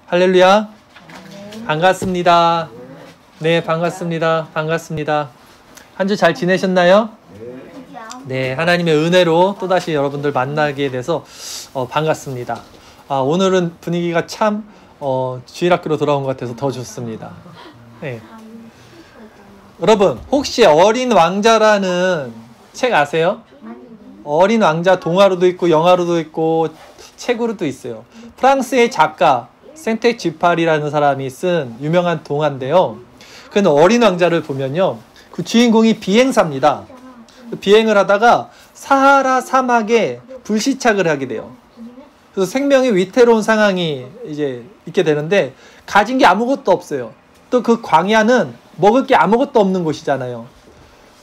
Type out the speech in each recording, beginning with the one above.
할렐루야. 반갑습니다. 네, 반갑습니다. 반갑습니다. 한 주 잘 지내셨나요? 네, 하나님의 은혜로 또다시 여러분들 만나게 돼서 반갑습니다. 오늘은 분위기가 참 주일학교로 돌아온 것 같아서 더 좋습니다. 네. 여러분, 혹시 어린 왕자라는 책 아세요? 어린 왕자 동화로도 있고 영화로도 있고 책으로도 있어요. 프랑스의 작가 생텍쥐파리라는 사람이 쓴 유명한 동화인데요. 그 어린 왕자를 보면요, 그 주인공이 비행사입니다. 비행을 하다가 사하라 사막에 불시착을 하게 돼요. 그래서 생명이 위태로운 상황이 이제 있게 되는데, 가진 게 아무것도 없어요. 또 그 광야는 먹을 게 아무것도 없는 곳이잖아요.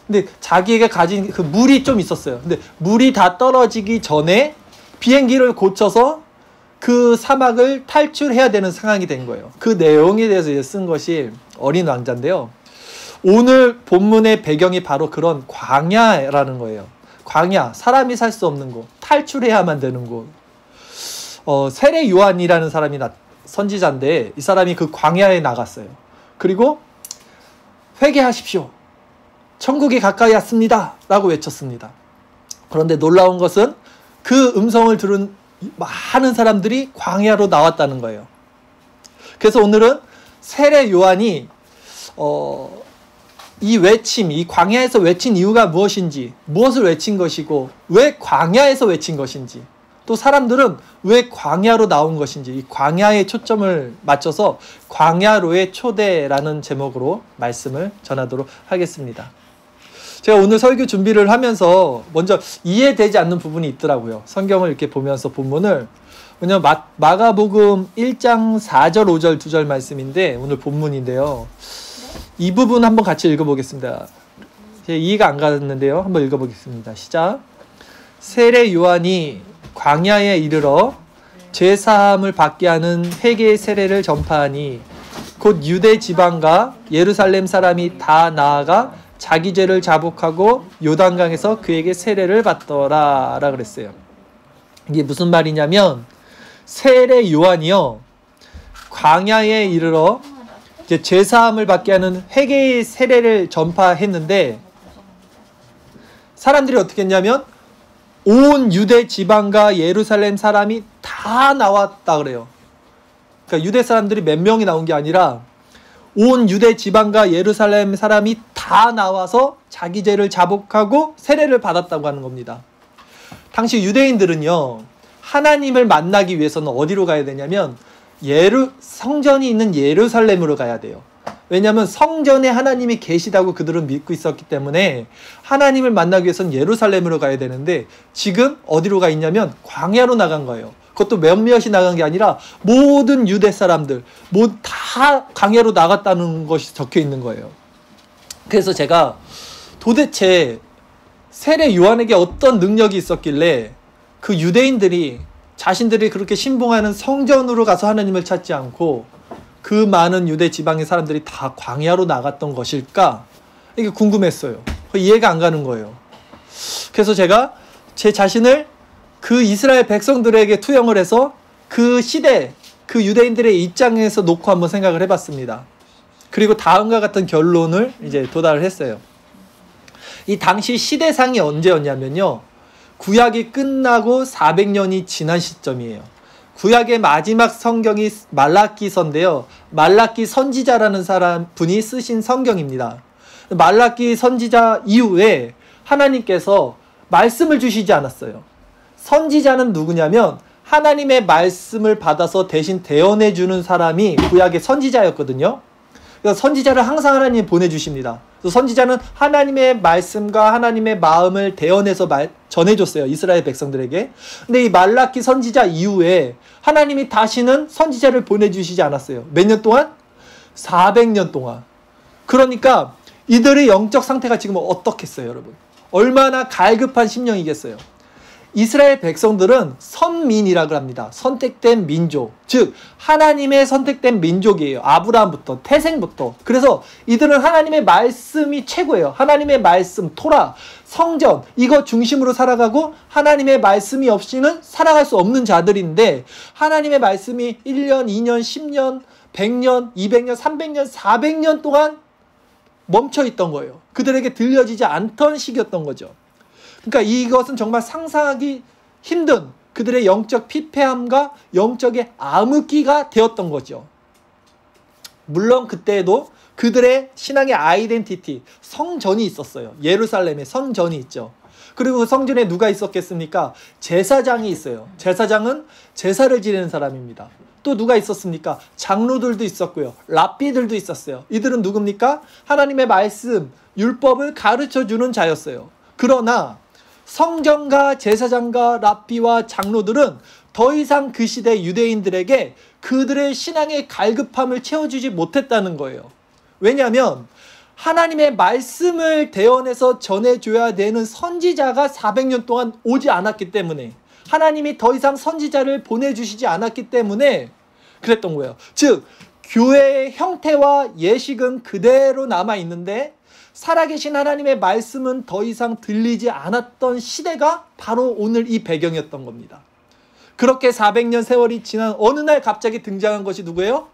근데 자기가 가진 그 물이 좀 있었어요. 근데 물이 다 떨어지기 전에 비행기를 고쳐서 그 사막을 탈출해야 되는 상황이 된 거예요. 그 내용에 대해서 이제 쓴 것이 어린 왕자인데요. 오늘 본문의 배경이 바로 그런 광야라는 거예요. 광야, 사람이 살 수 없는 곳, 탈출해야만 되는 곳. 세례 요한이라는 사람이 선지자인데, 이 사람이 그 광야에 나갔어요. 그리고 회개하십시오, 천국이 가까이 왔습니다 라고 외쳤습니다. 그런데 놀라운 것은 그 음성을 들은 많은 사람들이 광야로 나왔다는 거예요. 그래서 오늘은 세례 요한이 이 외침, 이 광야에서 외친 이유가 무엇인지, 무엇을 외친 것이고 왜 광야에서 외친 것인지, 또 사람들은 왜 광야로 나온 것인지, 이 광야에 초점을 맞춰서 광야로의 초대라는 제목으로 말씀을 전하도록 하겠습니다. 제가 오늘 설교 준비를 하면서 먼저 이해되지 않는 부분이 있더라고요. 성경을 이렇게 보면서 본문을. 왜냐면 마가복음 1장 4절 5절 2절 말씀인데 오늘 본문인데요. 이 부분 한번 같이 읽어보겠습니다. 제 이해가 안 갔는데요. 한번 읽어보겠습니다. 시작. 세례 요한이 광야에 이르러 죄사함을 받게 하는 회개의 세례를 전파하니 곧 유대 지방과 예루살렘 사람이 다 나아가 자기 죄를 자복하고 요단강에서 그에게 세례를 받더라 라 그랬어요. 이게 무슨 말이냐면, 세례 요한이요, 광야에 이르러 이제 죄사함을 받게 하는 회개의 세례를 전파했는데, 사람들이 어떻게 했냐면 온 유대 지방과 예루살렘 사람이 다 나왔다 그래요. 그러니까 유대 사람들이 몇 명이 나온 게 아니라 온 유대 지방과 예루살렘 사람이 다 나와서 자기 죄를 자복하고 세례를 받았다고 하는 겁니다. 당시 유대인들은요, 하나님을 만나기 위해서는 어디로 가야 되냐면 성전이 있는 예루살렘으로 가야 돼요. 왜냐하면 성전에 하나님이 계시다고 그들은 믿고 있었기 때문에 하나님을 만나기 위해서는 예루살렘으로 가야 되는데, 지금 어디로 가 있냐면 광야로 나간 거예요. 그것도 몇몇이 나간 게 아니라 모든 유대 사람들 다 광야로 나갔다는 것이 적혀 있는 거예요. 그래서 제가 도대체 세례 요한에게 어떤 능력이 있었길래 그 유대인들이 자신들이 그렇게 신봉하는 성전으로 가서 하나님을 찾지 않고 그 많은 유대 지방의 사람들이 다 광야로 나갔던 것일까? 이게 궁금했어요. 이해가 안 가는 거예요. 그래서 제가 제 자신을 그 이스라엘 백성들에게 투영을 해서 그 시대, 그 유대인들의 입장에서 놓고 한번 생각을 해봤습니다. 그리고 다음과 같은 결론을 이제 도달을 했어요. 이 당시 시대상이 언제였냐면요, 구약이 끝나고 400년이 지난 시점이에요. 구약의 마지막 성경이 말라기서인데요, 말라기 선지자라는 분이 쓰신 성경입니다. 말라기 선지자 이후에 하나님께서 말씀을 주시지 않았어요. 선지자는 누구냐면 하나님의 말씀을 받아서 대신 대언해주는 사람이 구약의 선지자였거든요. 그래서 선지자를 항상 하나님이 보내주십니다. 그래서 선지자는 하나님의 말씀과 하나님의 마음을 대언해서 전해줬어요, 이스라엘 백성들에게. 근데 이 말라기 선지자 이후에 하나님이 다시는 선지자를 보내주시지 않았어요. 몇 년 동안? 400년 동안. 그러니까 이들의 영적 상태가 지금 어떻겠어요, 여러분? 얼마나 갈급한 심령이겠어요. 이스라엘 백성들은 선민이라고 합니다. 선택된 민족. 즉 하나님의 선택된 민족이에요. 아브라함부터 태생부터. 그래서 이들은 하나님의 말씀이 최고예요. 하나님의 말씀, 토라, 성전 이거 중심으로 살아가고 하나님의 말씀이 없이는 살아갈 수 없는 자들인데 하나님의 말씀이 1년, 2년, 10년, 100년, 200년, 300년, 400년 동안 멈춰 있던 거예요. 그들에게 들려지지 않던 시기였던 거죠. 그러니까 이것은 정말 상상하기 힘든 그들의 영적 피폐함과 영적의 암흑기가 되었던 거죠. 물론 그때에도 그들의 신앙의 아이덴티티, 성전이 있었어요. 예루살렘에 성전이 있죠. 그리고 그 성전에 누가 있었겠습니까? 제사장이 있어요. 제사장은 제사를 지내는 사람입니다. 또 누가 있었습니까? 장로들도 있었고요. 랍비들도 있었어요. 이들은 누굽니까? 하나님의 말씀, 율법을 가르쳐주는 자였어요. 그러나 성전과 제사장과 랍비와 장로들은 더 이상 그 시대 유대인들에게 그들의 신앙의 갈급함을 채워주지 못했다는 거예요. 왜냐하면 하나님의 말씀을 대언해서 전해줘야 되는 선지자가 400년 동안 오지 않았기 때문에 하나님이 더 이상 선지자를 보내주시지 않았기 때문에 그랬던 거예요. 즉 교회의 형태와 예식은 그대로 남아있는데 살아계신 하나님의 말씀은 더 이상 들리지 않았던 시대가 바로 오늘 이 배경이었던 겁니다. 그렇게 400년 세월이 지난 어느 날 갑자기 등장한 것이 누구예요?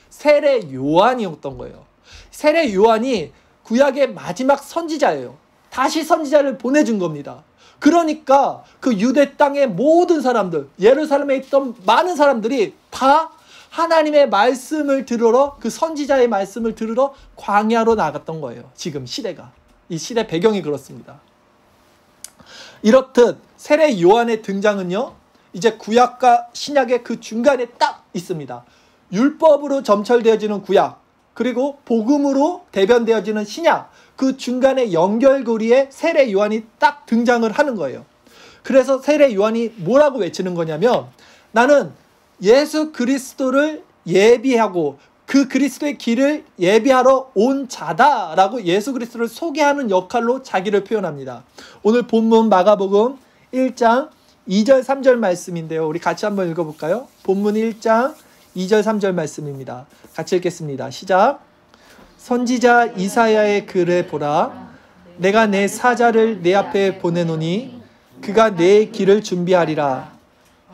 세례 요한이었던 거예요. 세례 요한이 구약의 마지막 선지자예요. 다시 선지자를 보내준 겁니다. 그러니까 그 유대 땅의 모든 사람들, 예루살렘에 있던 많은 사람들이 다 하나님의 말씀을 들으러 그 선지자의 말씀을 들으러 광야로 나갔던 거예요. 지금 시대가. 이 시대 배경이 그렇습니다. 이렇듯 세례 요한의 등장은요. 이제 구약과 신약의 그 중간에 딱 있습니다. 율법으로 점철되어지는 구약 그리고 복음으로 대변되어지는 신약 그 중간에 연결고리에 세례 요한이 딱 등장을 하는 거예요. 그래서 세례 요한이 뭐라고 외치는 거냐면 나는 예수 그리스도를 예비하고 그 그리스도의 길을 예비하러 온 자다라고 예수 그리스도를 소개하는 역할로 자기를 표현합니다. 오늘 본문 마가복음 1장 2절 3절 말씀인데요. 우리 같이 한번 읽어볼까요? 본문 1장 2절 3절 말씀입니다. 같이 읽겠습니다. 시작. 선지자 이사야의 글을 보라. 내가 내 사자를 내 앞에 보내노니 그가 내 길을 준비하리라.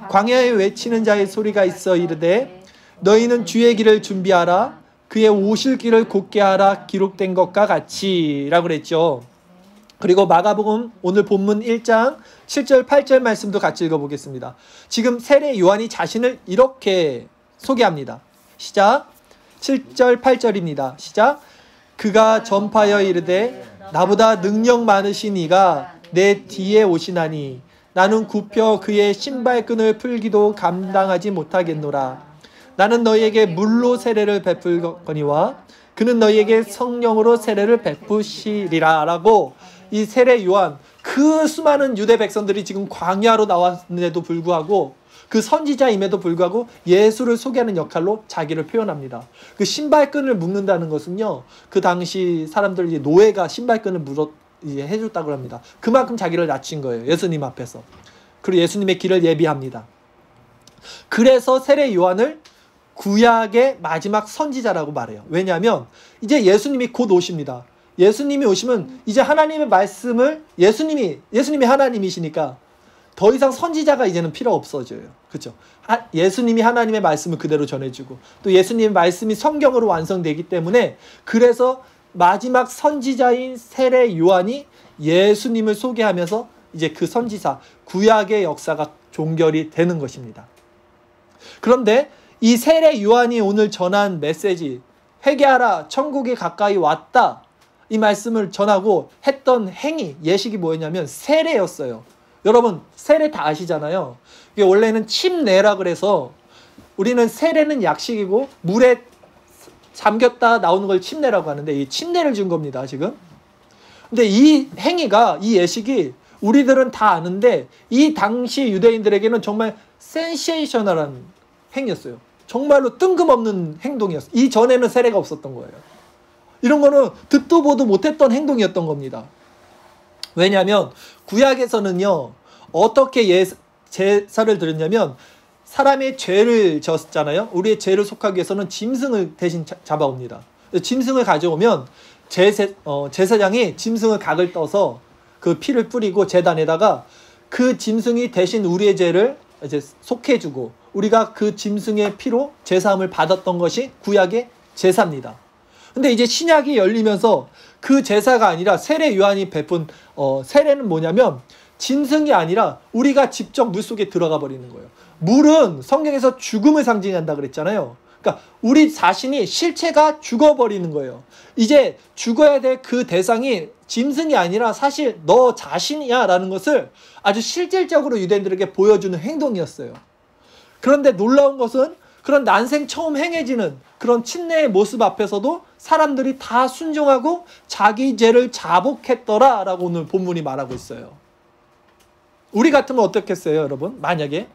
광야에 외치는 자의 소리가 있어 이르되 너희는 주의 길을 준비하라. 그의 오실 길을 곧게 하라. 기록된 것과 같이 라고 그랬죠. 그리고 마가복음 오늘 본문 1장 7절 8절 말씀도 같이 읽어보겠습니다. 지금 세례 요한이 자신을 이렇게 소개합니다. 시작. 7절 8절입니다. 시작. 그가 전파하여 이르되 나보다 능력 많으신 이가 내 뒤에 오시나니 나는 굽혀 그의 신발끈을 풀기도 감당하지 못하겠노라. 나는 너희에게 물로 세례를 베풀거니와 그는 너희에게 성령으로 세례를 베푸시리라 라고 이 세례 요한 그 수많은 유대 백성들이 지금 광야로 나왔는데도 불구하고 그 선지자임에도 불구하고 예수를 소개하는 역할로 자기를 표현합니다. 그 신발끈을 묶는다는 것은요. 그 당시 사람들 이제 노예가 신발끈을 이제 해줬다고 합니다. 그만큼 자기를 낮춘 거예요. 예수님 앞에서. 그리고 예수님의 길을 예비합니다. 그래서 세례 요한을 구약의 마지막 선지자라고 말해요. 왜냐하면 이제 예수님이 곧 오십니다. 예수님이 오시면 이제 하나님의 말씀을 예수님이 하나님이시니까 더 이상 선지자가 이제는 필요 없어져요. 그렇죠? 예수님이 하나님의 말씀을 그대로 전해주고 또 예수님의 말씀이 성경으로 완성되기 때문에 그래서 마지막 선지자인 세례 요한이 예수님을 소개하면서 이제 그 선지사 구약의 역사가 종결이 되는 것입니다. 그런데 이 세례 요한이 오늘 전한 메시지 회개하라 천국이 가까이 왔다 이 말씀을 전하고 했던 행위 예식이 뭐였냐면 세례였어요. 여러분 세례 다 아시잖아요. 이게 원래는 침례라 그래서 우리는 세례는 약식이고 물에 잠겼다 나오는 걸 침례라고 하는데 이 침례를 준 겁니다 지금. 근데 이 행위가 이 예식이 우리들은 다 아는데 이 당시 유대인들에게는 정말 센세이셔널한 행위였어요. 정말로 뜬금없는 행동이었어요. 이전에는 세례가 없었던 거예요. 이런 거는 듣도 보도 못했던 행동이었던 겁니다. 왜냐하면 구약에서는요 어떻게 제사를 드렸냐면 사람의 죄를 졌잖아요. 우리의 죄를 속하기 위해서는 짐승을 대신 잡아옵니다. 짐승을 가져오면 제사장이 짐승의 각을 떠서 그 피를 뿌리고 제단에다가 그 짐승이 대신 우리의 죄를 이제 속해주고 우리가 그 짐승의 피로 제사함을 받았던 것이 구약의 제사입니다. 근데 이제 신약이 열리면서 그 제사가 아니라 세례 요한이 베푼 세례는 뭐냐면 짐승이 아니라 우리가 직접 물속에 들어가 버리는 거예요. 물은 성경에서 죽음을 상징한다 그랬잖아요. 그러니까 우리 자신이 실체가 죽어버리는 거예요. 이제 죽어야 될 그 대상이 짐승이 아니라 사실 너 자신이야 라는 것을 아주 실질적으로 유대인들에게 보여주는 행동이었어요. 그런데 놀라운 것은 그런 난생 처음 행해지는 그런 침례의 모습 앞에서도 사람들이 다 순종하고 자기 죄를 자복했더라 라고 오늘 본문이 말하고 있어요. 우리 같으면 어떻겠어요, 여러분? 만약에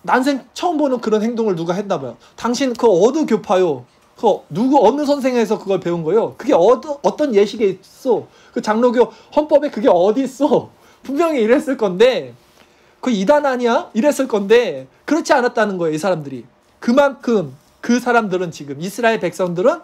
난생 처음 보는 그런 행동을 누가 했나봐요. 당신 그거 어느 교파요? 그거 어느 선생에서 그걸 배운 거예요? 그게 어떤 예식에 있어? 그 장로교 헌법에 그게 어디 있어? 분명히 이랬을 건데 그 이단 아니야? 이랬을 건데 그렇지 않았다는 거예요, 이 사람들이. 그만큼 그 사람들은 지금 이스라엘 백성들은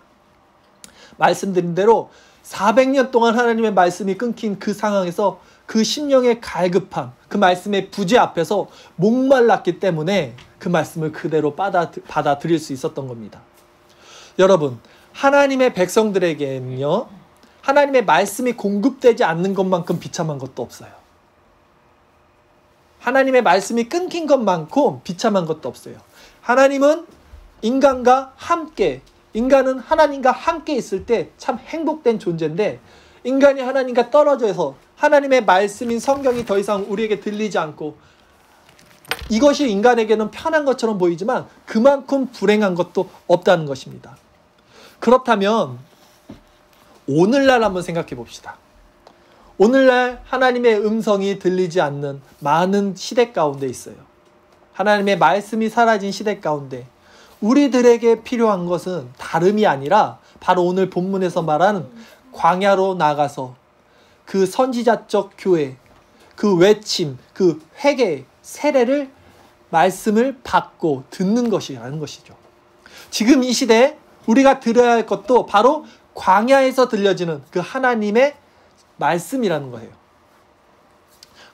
말씀드린 대로 400년 동안 하나님의 말씀이 끊긴 그 상황에서 그 심령의 갈급함, 그 말씀의 부재 앞에서 목말랐기 때문에 그 말씀을 그대로 받아들일 수 있었던 겁니다. 여러분, 하나님의 백성들에게는요, 하나님의 말씀이 공급되지 않는 것만큼 비참한 것도 없어요. 하나님의 말씀이 끊긴 것만큼 비참한 것도 없어요. 하나님은 인간과 함께, 인간은 하나님과 함께 있을 때 참 행복된 존재인데 인간이 하나님과 떨어져서 하나님의 말씀인 성경이 더 이상 우리에게 들리지 않고 이것이 인간에게는 편한 것처럼 보이지만 그만큼 불행한 것도 없다는 것입니다. 그렇다면 오늘날 한번 생각해 봅시다. 오늘날 하나님의 음성이 들리지 않는 많은 시대 가운데 있어요. 하나님의 말씀이 사라진 시대 가운데 우리들에게 필요한 것은 다름이 아니라 바로 오늘 본문에서 말하는 광야로 나가서 그 선지자적 교회, 그 외침, 그 회개, 세례를 말씀을 받고 듣는 것이라는 것이죠. 지금 이 시대에 우리가 들어야 할 것도 바로 광야에서 들려지는 그 하나님의 말씀이라는 거예요.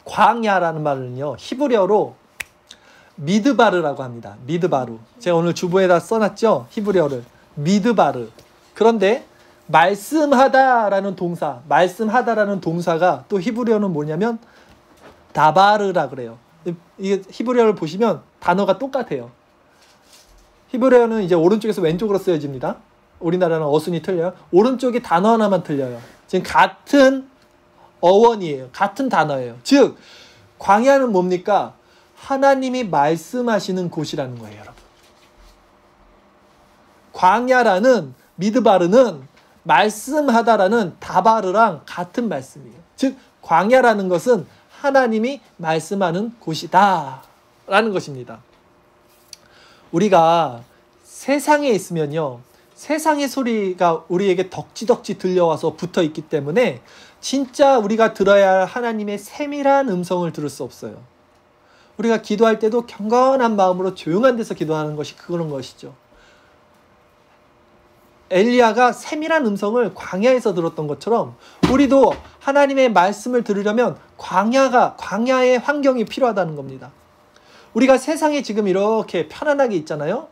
광야라는 말은요, 히브리어로 미드바르라고 합니다. 미드바르. 제가 오늘 주보에다 써놨죠? 히브리어를. 미드바르. 그런데 말씀하다라는 동사, 말씀하다라는 동사가 또 히브리어는 뭐냐면 다바르라 그래요. 이게 히브리어를 보시면 단어가 똑같아요. 히브리어는 이제 오른쪽에서 왼쪽으로 쓰여집니다. 우리나라는 어순이 틀려요. 오른쪽이 단어 하나만 틀려요. 지금 같은 어원이에요. 같은 단어예요. 즉 광야는 뭡니까? 하나님이 말씀하시는 곳이라는 거예요, 여러분. 광야라는 미드바르는 말씀하다라는 다바르랑 같은 말씀이에요. 즉 광야라는 것은 하나님이 말씀하는 곳이다 라는 것입니다. 우리가 세상에 있으면요, 세상의 소리가 우리에게 덕지덕지 들려와서 붙어 있기 때문에 진짜 우리가 들어야 할 하나님의 세밀한 음성을 들을 수 없어요. 우리가 기도할 때도 경건한 마음으로 조용한 데서 기도하는 것이 그런 것이죠. 엘리야가 세밀한 음성을 광야에서 들었던 것처럼 우리도 하나님의 말씀을 들으려면 광야의 환경이 필요하다는 겁니다. 우리가 세상에 지금 이렇게 편안하게 있잖아요.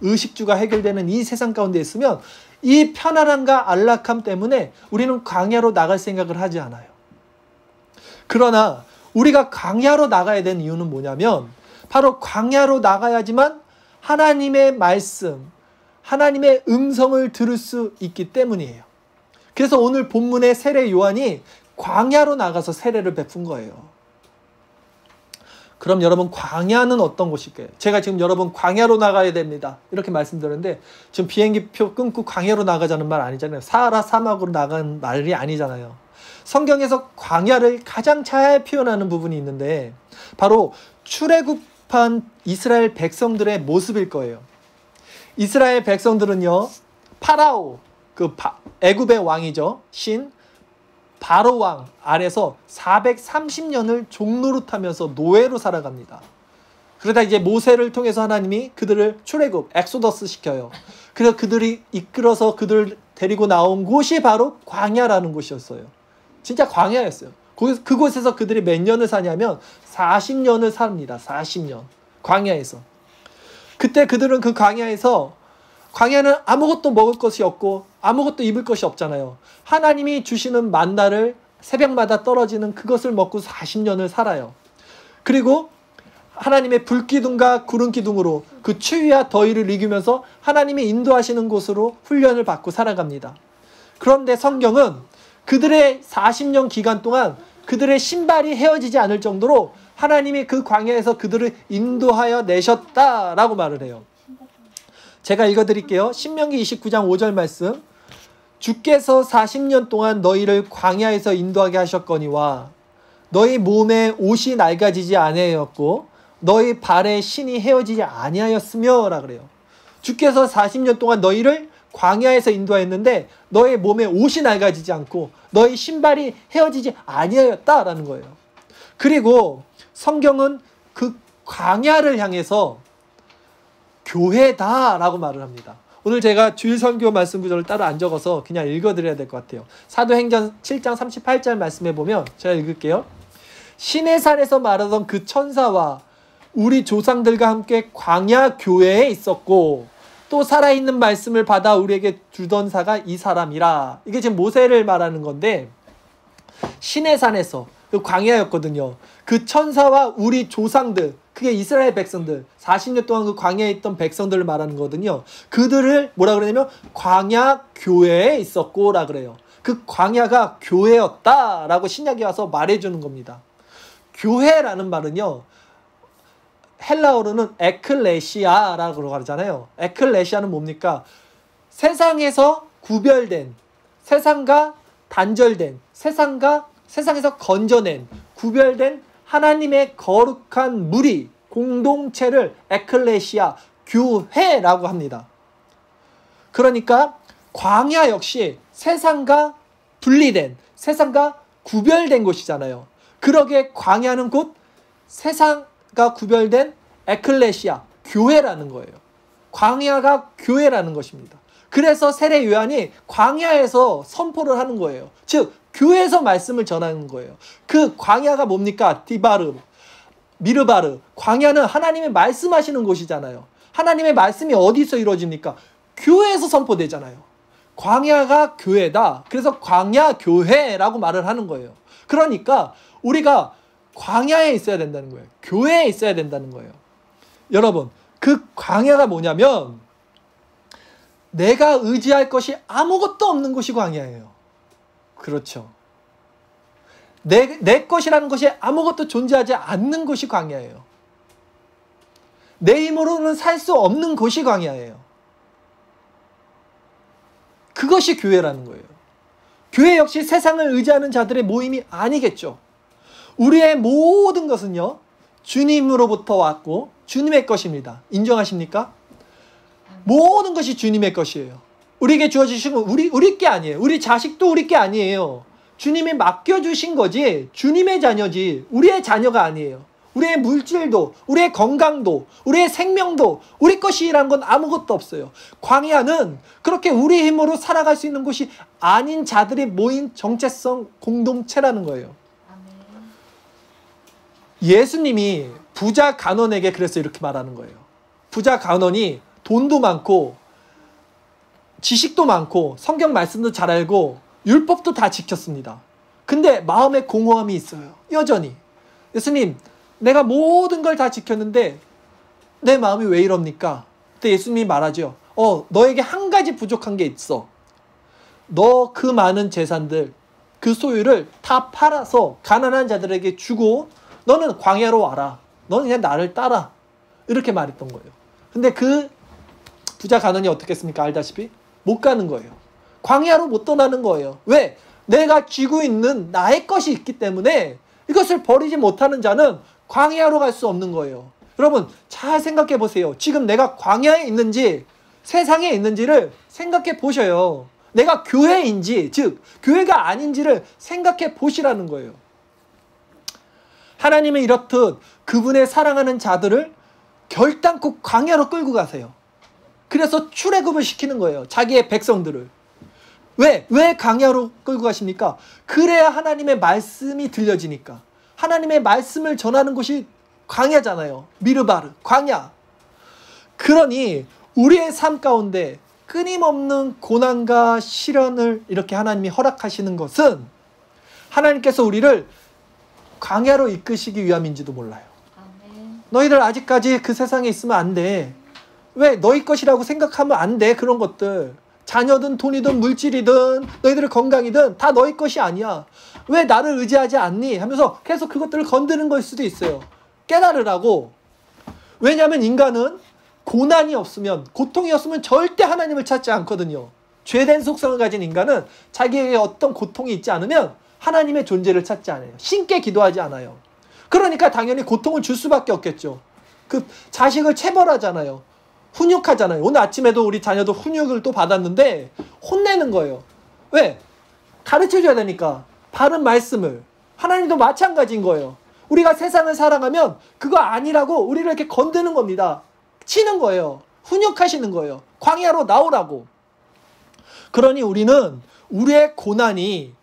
의식주가 해결되는 이 세상 가운데 있으면 이 편안함과 안락함 때문에 우리는 광야로 나갈 생각을 하지 않아요. 그러나 우리가 광야로 나가야 되는 이유는 뭐냐면 바로 광야로 나가야지만 하나님의 말씀, 하나님의 음성을 들을 수 있기 때문이에요. 그래서 오늘 본문의 세례 요한이 광야로 나가서 세례를 베푼 거예요. 그럼 여러분 광야는 어떤 곳일까요? 제가 지금 여러분 광야로 나가야 됩니다 이렇게 말씀드렸는데 지금 비행기표 끊고 광야로 나가자는 말 아니잖아요. 사하라 사막으로 나가는 말이 아니잖아요. 성경에서 광야를 가장 잘 표현하는 부분이 있는데 바로 출애굽한 이스라엘 백성들의 모습일 거예요. 이스라엘 백성들은요, 파라오, 그 애굽의 왕이죠, 신 바로 왕 아래서 430년을 종노릇하면서 노예로 살아갑니다. 그러다 이제 모세를 통해서 하나님이 그들을 출애굽, 엑소더스 시켜요. 그래서 그들이 이끌어서 그들을 데리고 나온 곳이 바로 광야라는 곳이었어요. 진짜 광야였어요. 그곳에서 그들이 몇 년을 사냐면 40년을 삽니다. 40년. 광야에서. 그때 그들은 그 광야는 아무것도 먹을 것이 없고 아무것도 입을 것이 없잖아요. 하나님이 주시는 만나를 새벽마다 떨어지는 그것을 먹고 40년을 살아요. 그리고 하나님의 불기둥과 구름기둥으로 그 추위와 더위를 이기면서 하나님이 인도하시는 곳으로 훈련을 받고 살아갑니다. 그런데 성경은 그들의 40년 기간 동안 그들의 신발이 헤어지지 않을 정도로 하나님이 그 광야에서 그들을 인도하여 내셨다라고 말을 해요. 제가 읽어드릴게요. 신명기 29장 5절 말씀. 주께서 40년 동안 너희를 광야에서 인도하게 하셨거니와 너희 몸에 옷이 낡아지지 아니하였고 너희 발에 신이 헤어지지 아니하였으며 라 그래요. 주께서 40년 동안 너희를 광야에서 인도하였는데 너희 몸에 옷이 낡아지지 않고 너희 신발이 헤어지지 아니하였다라는 거예요. 그리고 성경은 그 광야를 향해서 교회다라고 말을 합니다. 오늘 제가 주일 선교 말씀 구절을 따로 안 적어서 그냥 읽어드려야 될 것 같아요. 사도행전 7장 38절 말씀에 보면 제가 읽을게요. 시내산에서 말하던 그 천사와 우리 조상들과 함께 광야 교회에 있었고 또 살아있는 말씀을 받아 우리에게 주던 사가 이 사람이라. 이게 지금 모세를 말하는 건데 시내산에서 그 광야였거든요. 그 천사와 우리 조상들, 그게 이스라엘 백성들, 40년 동안 그 광야에 있던 백성들을 말하는 거거든요. 그들을 뭐라 그러냐면 광야 교회에 있었고라 그래요. 그 광야가 교회였다라고 신약에 와서 말해주는 겁니다. 교회라는 말은요, 헬라어로는 에클레시아라고 하잖아요. 에클레시아는 뭡니까? 세상에서 구별된, 세상과 단절된, 세상에서 건져낸, 구별된 하나님의 거룩한 무리, 공동체를 에클레시아, 교회라고 합니다. 그러니까 광야 역시 세상과 분리된, 세상과 구별된 곳이잖아요. 그러기에 광야는 곧 세상과 구별된 에클레시아, 교회라는 거예요. 광야가 교회라는 것입니다. 그래서 세례 요한이 광야에서 선포를 하는 거예요. 즉 교회에서 말씀을 전하는 거예요. 그 광야가 뭡니까? 디바르, 미르바르. 광야는 하나님이 말씀하시는 곳이잖아요. 하나님의 말씀이 어디서 이루어집니까? 교회에서 선포되잖아요. 광야가 교회다. 그래서 광야 교회라고 말을 하는 거예요. 그러니까 우리가 광야에 있어야 된다는 거예요. 교회에 있어야 된다는 거예요. 여러분, 그 광야가 뭐냐면 내가 의지할 것이 아무것도 없는 곳이 광야예요. 그렇죠. 내 것이라는 것이 아무것도 존재하지 않는 곳이 광야예요. 내 힘으로는 살 수 없는 곳이 광야예요. 그것이 교회라는 거예요. 교회 역시 세상을 의지하는 자들의 모임이 아니겠죠. 우리의 모든 것은요, 주님으로부터 왔고 주님의 것입니다. 인정하십니까? 모든 것이 주님의 것이에요. 우리에게 주어주신 건 우리 게 아니에요. 우리 자식도 우리 게 아니에요. 주님이 맡겨주신 거지, 주님의 자녀지 우리의 자녀가 아니에요. 우리의 물질도, 우리의 건강도, 우리의 생명도 우리 것이란 건 아무것도 없어요. 광야는 그렇게 우리 힘으로 살아갈 수 있는 곳이 아닌 자들이 모인 정체성 공동체라는 거예요. 예수님이 부자 간원에게 그래서 이렇게 말하는 거예요. 부자 간원이 돈도 많고 지식도 많고 성경 말씀도 잘 알고 율법도 다 지켰습니다. 근데 마음에 공허함이 있어요. 여전히. 예수님, 내가 모든 걸 다 지켰는데 내 마음이 왜 이럽니까? 그때 예수님이 말하죠. 너에게 한 가지 부족한 게 있어. 너 그 많은 재산들, 그 소유를 다 팔아서 가난한 자들에게 주고 너는 광야로 와라. 너는 그냥 나를 따라. 이렇게 말했던 거예요. 근데 그 부자 간원이 어떻게 했습니까? 알다시피 못 가는 거예요. 광야로 못 떠나는 거예요. 왜? 내가 쥐고 있는 나의 것이 있기 때문에 이것을 버리지 못하는 자는 광야로 갈 수 없는 거예요. 여러분 잘 생각해 보세요. 지금 내가 광야에 있는지 세상에 있는지를 생각해 보셔요. 내가 교회인지, 즉 교회가 아닌지를 생각해 보시라는 거예요. 하나님은 이렇듯 그분의 사랑하는 자들을 결단코 광야로 끌고 가세요. 그래서 출애굽을 시키는 거예요. 자기의 백성들을. 왜 광야로 끌고 가십니까? 그래야 하나님의 말씀이 들려지니까. 하나님의 말씀을 전하는 곳이 광야잖아요. 미르바르, 광야. 그러니 우리의 삶 가운데 끊임없는 고난과 시련을 이렇게 하나님이 허락하시는 것은 하나님께서 우리를 광야로 이끄시기 위함인지도 몰라요. 아멘. 너희들 아직까지 그 세상에 있으면 안 돼. 왜 너희 것이라고 생각하면 안 돼. 그런 것들. 자녀든 돈이든 물질이든 너희들의 건강이든 다 너희 것이 아니야. 왜 나를 의지하지 않니? 하면서 계속 그것들을 건드는 걸 수도 있어요. 깨달으라고. 왜냐하면 인간은 고난이 없으면, 고통이 없으면 절대 하나님을 찾지 않거든요. 죄된 속성을 가진 인간은 자기에게 어떤 고통이 있지 않으면 하나님의 존재를 찾지 않아요. 신께 기도하지 않아요. 그러니까 당연히 고통을 줄 수밖에 없겠죠. 그 자식을 체벌하잖아요. 훈육하잖아요. 오늘 아침에도 우리 자녀도 훈육을 또 받았는데 혼내는 거예요. 왜? 가르쳐줘야 되니까. 바른 말씀을. 하나님도 마찬가지인 거예요. 우리가 세상을 사랑하면 그거 아니라고 우리를 이렇게 건드는 겁니다. 치는 거예요. 훈육하시는 거예요. 광야로 나오라고. 그러니 우리는 우리의 고난이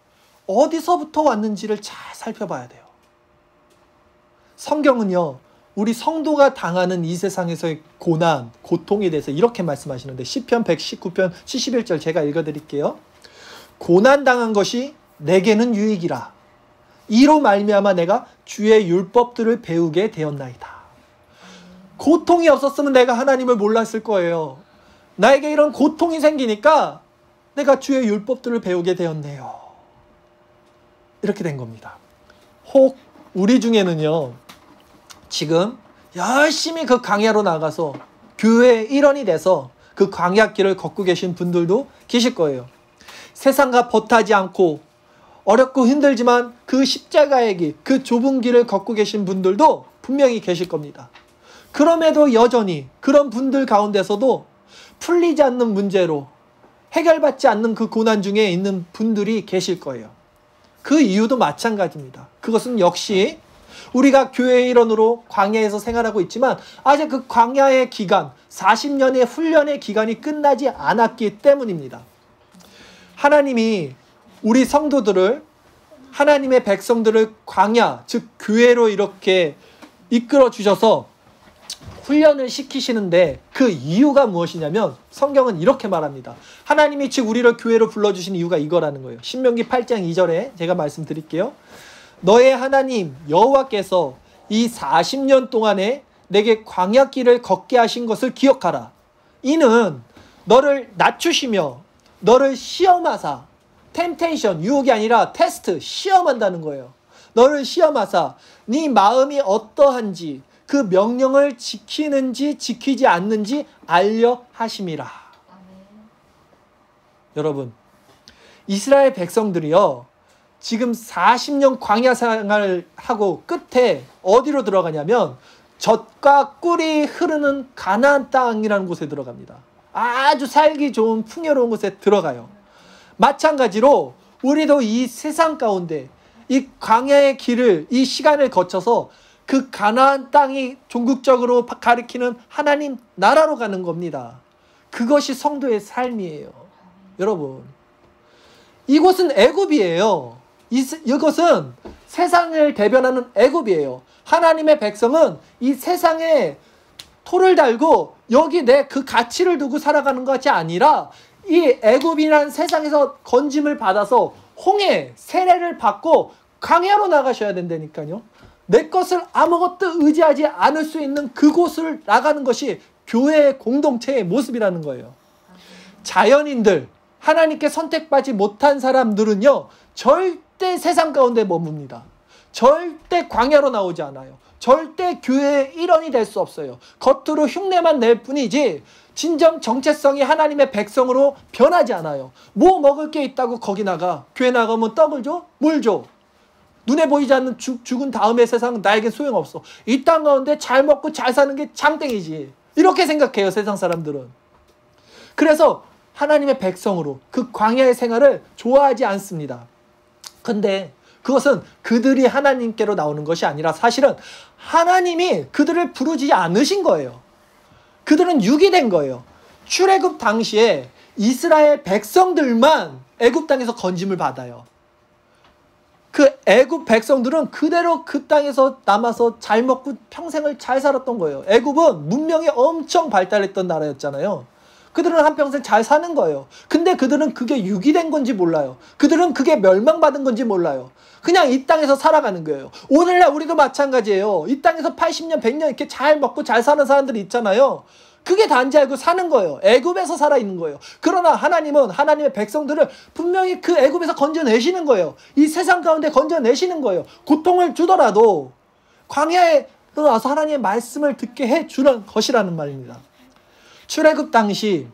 어디서부터 왔는지를 잘 살펴봐야 돼요. 성경은요, 우리 성도가 당하는 이 세상에서의 고난, 고통에 대해서 이렇게 말씀하시는데, 시편 119편 71절 제가 읽어드릴게요. 고난당한 것이 내게는 유익이라. 이로 말미암아 내가 주의 율법들을 배우게 되었나이다. 고통이 없었으면 내가 하나님을 몰랐을 거예요. 나에게 이런 고통이 생기니까 내가 주의 율법들을 배우게 되었네요. 이렇게 된 겁니다. 혹 우리 중에는요, 지금 열심히 그 광야로 나가서 교회의 일원이 돼서 그 광야길을 걷고 계신 분들도 계실 거예요. 세상과 벗하지 않고 어렵고 힘들지만 그 십자가의 길, 그 좁은 길을 걷고 계신 분들도 분명히 계실 겁니다. 그럼에도 여전히 그런 분들 가운데서도 풀리지 않는 문제로 해결받지 않는 그 고난 중에 있는 분들이 계실 거예요. 그 이유도 마찬가지입니다. 그것은 역시 우리가 교회의 일원으로 광야에서 생활하고 있지만 아직 그 광야의 기간, 40년의 훈련의 기간이 끝나지 않았기 때문입니다. 하나님이 우리 성도들을, 하나님의 백성들을 광야, 즉 교회로 이렇게 이끌어 주셔서 훈련을 시키시는데 그 이유가 무엇이냐면 성경은 이렇게 말합니다. 하나님이 즉 우리를 교회로 불러주신 이유가 이거라는 거예요. 신명기 8장 2절에 제가 말씀드릴게요. 너의 하나님 여호와께서 이 40년 동안에 내게 광야길을 걷게 하신 것을 기억하라. 이는 너를 낮추시며 너를 시험하사, 템테이션, 유혹이 아니라 테스트, 시험한다는 거예요. 너를 시험하사 네 마음이 어떠한지 그 명령을 지키는지 지키지 않는지 알려 하심이라. 아멘. 여러분, 이스라엘 백성들이요, 지금 40년 광야 생활을 하고 끝에 어디로 들어가냐면 젖과 꿀이 흐르는 가나안 땅이라는 곳에 들어갑니다. 아주 살기 좋은 풍요로운 곳에 들어가요. 마찬가지로 우리도 이 세상 가운데 이 광야의 길을, 이 시간을 거쳐서 그 가나안 땅이 종국적으로 가리키는 하나님 나라로 가는 겁니다. 그것이 성도의 삶이에요. 여러분, 이곳은 애굽이에요. 이것은 세상을 대변하는 애굽이에요. 하나님의 백성은 이 세상에 토를 달고 여기 내 그 가치를 두고 살아가는 것이 아니라 이 애굽이라는 세상에서 건짐을 받아서 홍해 세례를 받고 광야로 나가셔야 된다니까요. 내 것을 아무것도 의지하지 않을 수 있는 그곳을 나가는 것이 교회의 공동체의 모습이라는 거예요. 자연인들, 하나님께 선택받지 못한 사람들은요, 절대 세상 가운데 머뭅니다. 절대 광야로 나오지 않아요. 절대 교회의 일원이 될 수 없어요. 겉으로 흉내만 낼 뿐이지 진정 정체성이 하나님의 백성으로 변하지 않아요. 뭐 먹을 게 있다고 거기 나가. 교회 나가면 떡을 줘? 물 줘. 눈에 보이지 않는 죽은 다음의 세상은 나에겐 소용없어. 이 땅 가운데 잘 먹고 잘 사는 게 장땡이지. 이렇게 생각해요, 세상 사람들은. 그래서 하나님의 백성으로 그 광야의 생활을 좋아하지 않습니다. 근데 그것은 그들이 하나님께로 나오는 것이 아니라 사실은 하나님이 그들을 부르지 않으신 거예요. 그들은 유기된 거예요. 출애굽 당시에 이스라엘 백성들만 애굽 땅에서 건짐을 받아요. 그 애굽 백성들은 그대로 그 땅에서 남아서 잘 먹고 평생을 잘 살았던 거예요. 애굽은 문명이 엄청 발달했던 나라였잖아요. 그들은 한평생 잘 사는 거예요. 근데 그들은 그게 유기된 건지 몰라요. 그들은 그게 멸망받은 건지 몰라요. 그냥 이 땅에서 살아가는 거예요. 오늘날 우리도 마찬가지예요. 이 땅에서 80년, 100년 이렇게 잘 먹고 잘 사는 사람들이 있잖아요. 그게 단지 알고 사는 거예요. 애굽에서 살아있는 거예요. 그러나 하나님은 하나님의 백성들을 분명히 그 애굽에서 건져내시는 거예요. 이 세상 가운데 건져내시는 거예요. 고통을 주더라도 광야에 들어와서 하나님의 말씀을 듣게 해주는 것이라는 말입니다. 출애굽 당시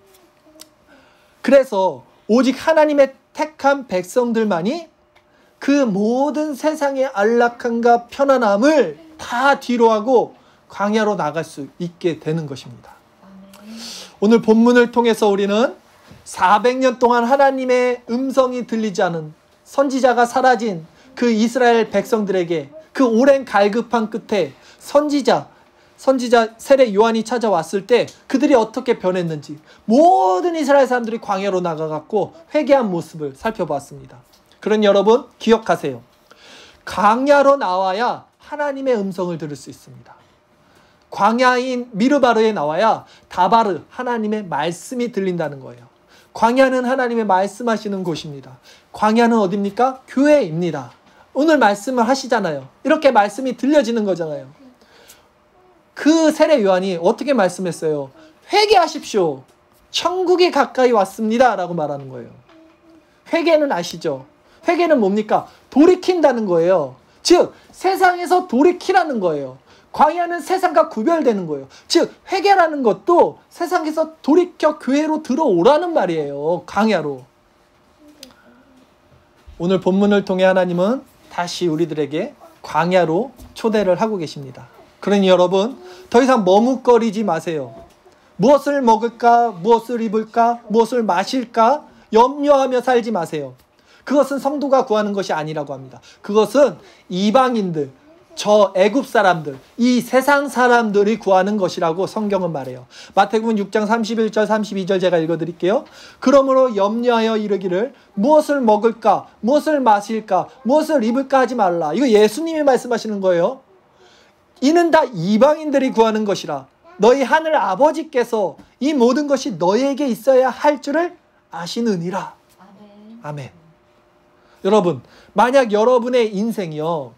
그래서 오직 하나님의 택한 백성들만이 그 모든 세상의 안락함과 편안함을 다 뒤로하고 광야로 나갈 수 있게 되는 것입니다. 오늘 본문을 통해서 우리는 400년 동안 하나님의 음성이 들리지 않은 선지자가 사라진 그 이스라엘 백성들에게 그 오랜 갈급한 끝에 선지자 세례 요한이 찾아왔을 때 그들이 어떻게 변했는지 모든 이스라엘 사람들이 광야로 나가갖고 회개한 모습을 살펴보았습니다. 그런 여러분 기억하세요. 광야로 나와야 하나님의 음성을 들을 수 있습니다. 광야인 미르바르에 나와야 다바르 하나님의 말씀이 들린다는 거예요. 광야는 하나님의 말씀하시는 곳입니다. 광야는 어디입니까? 교회입니다. 오늘 말씀을 하시잖아요. 이렇게 말씀이 들려지는 거잖아요. 그 세례 요한이 어떻게 말씀했어요? 회개하십시오. 천국이 가까이 왔습니다. 라고 말하는 거예요. 회개는 아시죠? 회개는 뭡니까? 돌이킨다는 거예요. 즉 세상에서 돌이키라는 거예요. 광야는 세상과 구별되는 거예요. 즉 회개라는 것도 세상에서 돌이켜 교회로 들어오라는 말이에요. 광야로. 오늘 본문을 통해 하나님은 다시 우리들에게 광야로 초대를 하고 계십니다. 그러니 여러분 더 이상 머뭇거리지 마세요. 무엇을 먹을까? 무엇을 입을까? 무엇을 마실까? 염려하며 살지 마세요. 그것은 성도가 구하는 것이 아니라고 합니다. 그것은 이방인들, 저 애굽 사람들, 이 세상 사람들이 구하는 것이라고 성경은 말해요. 마태복음 6장 31절 32절 제가 읽어드릴게요. 그러므로 염려하여 이르기를 무엇을 먹을까? 무엇을 마실까? 무엇을 입을까 하지 말라. 이거 예수님이 말씀하시는 거예요. 이는 다 이방인들이 구하는 것이라. 너희 하늘 아버지께서 이 모든 것이 너희에게 있어야 할 줄을 아시느니라. 아멘. 아멘. 여러분, 만약 여러분의 인생이요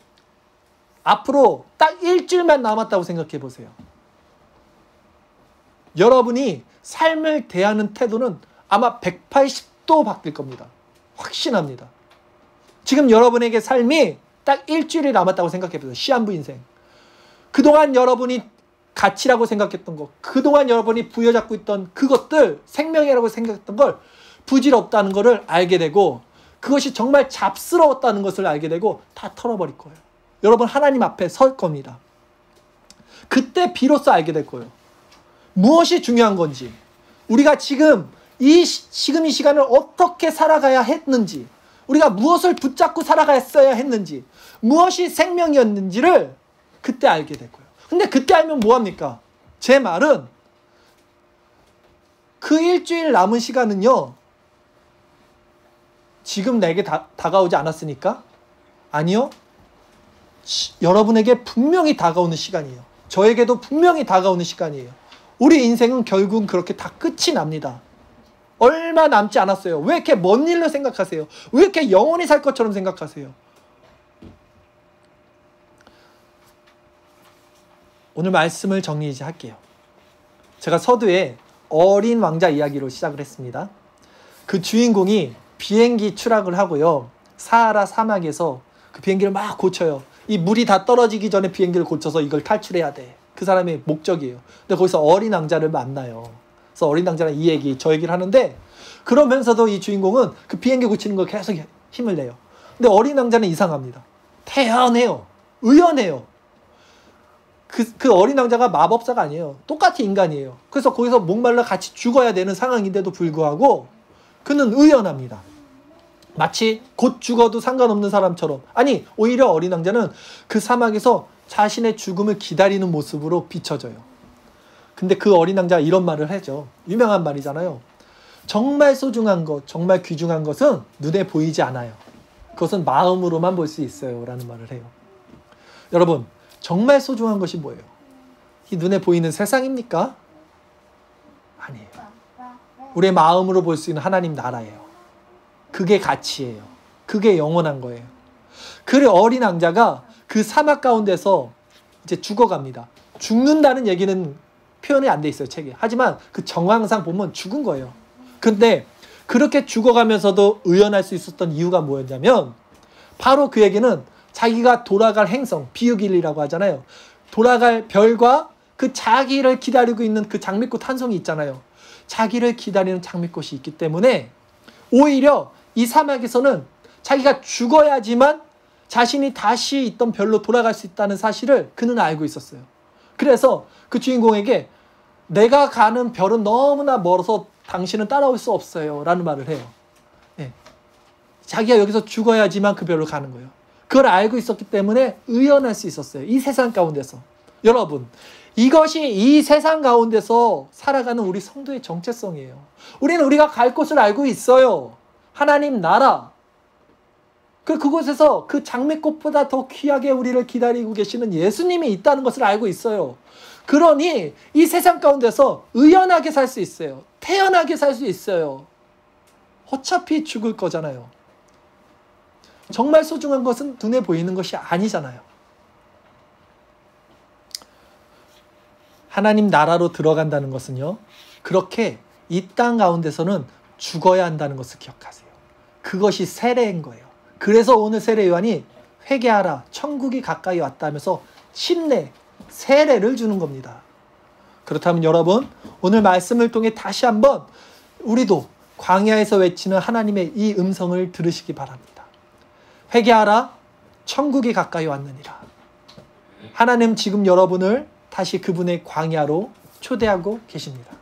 앞으로 딱 일주일만 남았다고 생각해 보세요. 여러분이 삶을 대하는 태도는 아마 180도 바뀔 겁니다. 확신합니다. 지금 여러분에게 삶이 딱 일주일이 남았다고 생각해 보세요. 시한부 인생. 그동안 여러분이 가치라고 생각했던 것, 그동안 여러분이 부여잡고 있던 그것들, 생명이라고 생각했던 걸 부질없다는 것을 알게 되고 그것이 정말 잡스러웠다는 것을 알게 되고 다 털어버릴 거예요. 여러분 하나님 앞에 설 겁니다. 그때 비로소 알게 될 거예요. 무엇이 중요한 건지, 우리가 지금 이 시간을 어떻게 살아가야 했는지, 우리가 무엇을 붙잡고 살아갔어야 했는지, 무엇이 생명이었는지를 그때 알게 될 거예요. 근데 그때 알면 뭐합니까? 제 말은 그 일주일 남은 시간은요 지금 내게 다가오지 않았으니까? 아니요. 여러분에게 분명히 다가오는 시간이에요. 저에게도 분명히 다가오는 시간이에요. 우리 인생은 결국은 그렇게 다 끝이 납니다. 얼마 남지 않았어요. 왜 이렇게 먼 일로 생각하세요? 왜 이렇게 영원히 살 것처럼 생각하세요? 오늘 말씀을 정리할게요. 제가 서두에 어린 왕자 이야기로 시작을 했습니다. 그 주인공이 비행기 추락을 하고요. 사하라 사막에서 그 비행기를 막 고쳐요. 이 물이 다 떨어지기 전에 비행기를 고쳐서 이걸 탈출해야 돼. 그 사람의 목적이에요. 근데 거기서 어린 왕자를 만나요. 그래서 어린 왕자는 이 얘기, 저 얘기를 하는데 그러면서도 이 주인공은 그 비행기 고치는 걸 계속 힘을 내요. 근데 어린 왕자는 이상합니다. 태연해요. 의연해요. 그 어린 왕자가 마법사가 아니에요. 똑같이 인간이에요. 그래서 거기서 목말라 같이 죽어야 되는 상황인데도 불구하고 그는 의연합니다. 마치 곧 죽어도 상관없는 사람처럼. 아니, 오히려 어린 왕자는 그 사막에서 자신의 죽음을 기다리는 모습으로 비춰져요. 근데 그 어린 왕자가 이런 말을 하죠. 유명한 말이잖아요. 정말 소중한 것, 정말 귀중한 것은 눈에 보이지 않아요. 그것은 마음으로만 볼 수 있어요. 라는 말을 해요. 여러분, 정말 소중한 것이 뭐예요? 이 눈에 보이는 세상입니까? 아니에요. 우리의 마음으로 볼 수 있는 하나님 나라예요. 그게 가치예요. 그게 영원한 거예요. 그 어린 왕자가 그 사막 가운데서 이제 죽어갑니다. 죽는다는 얘기는 표현이 안 돼 있어요, 책에. 하지만 그 정황상 보면 죽은 거예요. 근데 그렇게 죽어가면서도 의연할 수 있었던 이유가 뭐였냐면 바로 그에게는 자기가 돌아갈 행성, 비유길이라고 하잖아요. 돌아갈 별과 그 자기를 기다리고 있는 그 장미꽃 한 송이 있잖아요. 자기를 기다리는 장미꽃이 있기 때문에 오히려 이 사막에서는 자기가 죽어야지만 자신이 다시 있던 별로 돌아갈 수 있다는 사실을 그는 알고 있었어요. 그래서 그 주인공에게 내가 가는 별은 너무나 멀어서 당신은 따라올 수 없어요 라는 말을 해요. 네. 자기가 여기서 죽어야지만 그 별로 가는 거예요. 그걸 알고 있었기 때문에 의연할 수 있었어요. 이 세상 가운데서. 여러분, 이것이 이 세상 가운데서 살아가는 우리 성도의 정체성이에요. 우리는 우리가 갈 곳을 알고 있어요. 하나님 나라. 그곳에서 그 장미꽃보다 더 귀하게 우리를 기다리고 계시는 예수님이 있다는 것을 알고 있어요. 그러니 이 세상 가운데서 의연하게 살 수 있어요. 태연하게 살 수 있어요. 어차피 죽을 거잖아요. 정말 소중한 것은 눈에 보이는 것이 아니잖아요. 하나님 나라로 들어간다는 것은요, 그렇게 이 땅 가운데서는 죽어야 한다는 것을 기억하세요. 그것이 세례인 거예요. 그래서 오늘 세례 요한이 회개하라, 천국이 가까이 왔다면서 침례, 세례를 주는 겁니다. 그렇다면 여러분, 오늘 말씀을 통해 다시 한번 우리도 광야에서 외치는 하나님의 이 음성을 들으시기 바랍니다. 회개하라, 천국이 가까이 왔느니라. 하나님 지금 여러분을 다시 그분의 광야로 초대하고 계십니다.